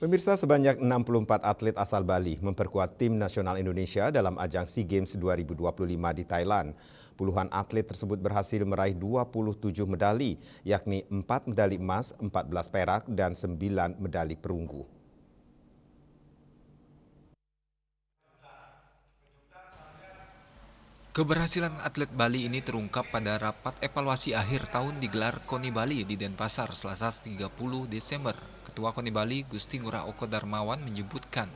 Pemirsa, sebanyak 64 atlet asal Bali memperkuat tim nasional Indonesia dalam ajang SEA Games 2025 di Thailand. Puluhan atlet tersebut berhasil meraih 27 medali, yakni 4 medali emas, 14 perak, dan 9 medali perunggu. Keberhasilan atlet Bali ini terungkap pada rapat evaluasi akhir tahun digelar KONI Bali di Denpasar, Selasa 30 Desember. Ketua KONI Bali, Gusti Ngurah Oko Darmawan menyebutkan,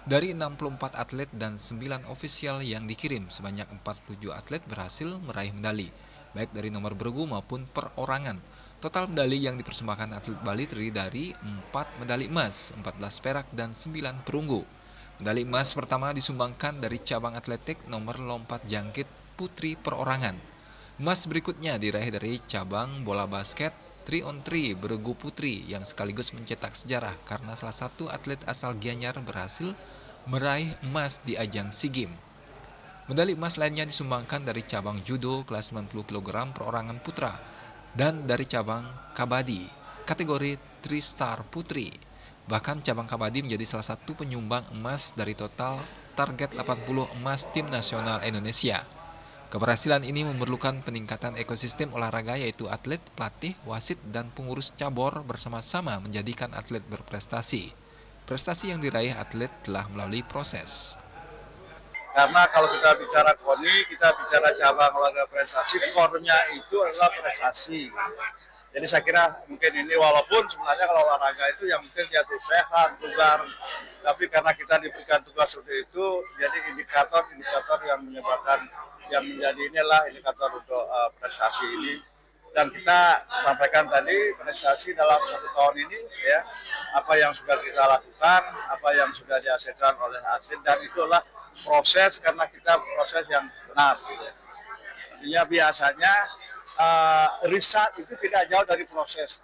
dari 64 atlet dan 9 ofisial yang dikirim, sebanyak 47 atlet berhasil meraih medali, baik dari nomor bergu maupun perorangan. Total medali yang dipersembahkan atlet Bali terdiri dari 4 medali emas, 14 perak, dan 9 perunggu. Medali emas pertama disumbangkan dari cabang atletik nomor lompat jangkit putri perorangan. Emas berikutnya diraih dari cabang bola basket 3-on-3 bergu putri yang sekaligus mencetak sejarah karena salah satu atlet asal Gianyar berhasil meraih emas di ajang SEA Games. Medali emas lainnya disumbangkan dari cabang judo kelas 90 kg perorangan putra dan dari cabang kabadi kategori 3-star putri. Bahkan cabang kabadi menjadi salah satu penyumbang emas dari total target 80 emas tim nasional Indonesia. Keberhasilan ini memerlukan peningkatan ekosistem olahraga yaitu atlet, pelatih, wasit, dan pengurus cabur bersama-sama menjadikan atlet berprestasi. Prestasi yang diraih atlet telah melalui proses. Karena kalau kita bicara KONI, kita bicara cabang olahraga prestasi, core-nya itu adalah prestasi. Jadi saya kira mungkin ini walaupun sebenarnya kalau olahraga itu yang mungkin dia tuh sehat, bugar, tapi karena kita diberikan tugas seperti itu, jadi indikator yang menyebabkan yang menjadi inilah indikator untuk prestasi ini. Dan kita sampaikan tadi prestasi dalam 1 tahun ini ya, apa yang sudah kita lakukan, apa yang sudah dihasilkan oleh atlet, dan itulah proses karena kita proses yang benar. Artinya biasanya riset itu tidak jauh dari proses.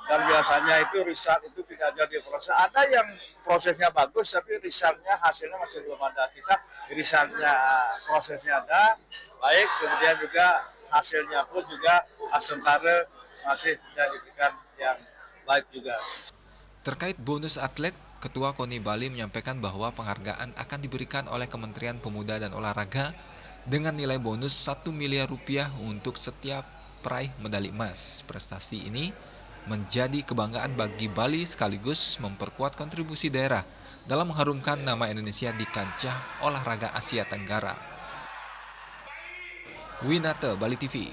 Dan biasanya itu riset itu tidak jauh dari proses. Ada yang prosesnya bagus tapi risetnya hasilnya masih belum ada. Kita risetnya prosesnya ada, baik, kemudian juga hasilnya pun juga sementara masih tidak diberikan yang baik juga. Terkait bonus atlet, Ketua KONI Bali menyampaikan bahwa penghargaan akan diberikan oleh Kementerian Pemuda dan Olahraga dengan nilai bonus 1 miliar rupiah untuk setiap peraih medali emas. Prestasi ini menjadi kebanggaan bagi Bali sekaligus memperkuat kontribusi daerah dalam mengharumkan nama Indonesia di kancah olahraga Asia Tenggara. Winata, Bali TV.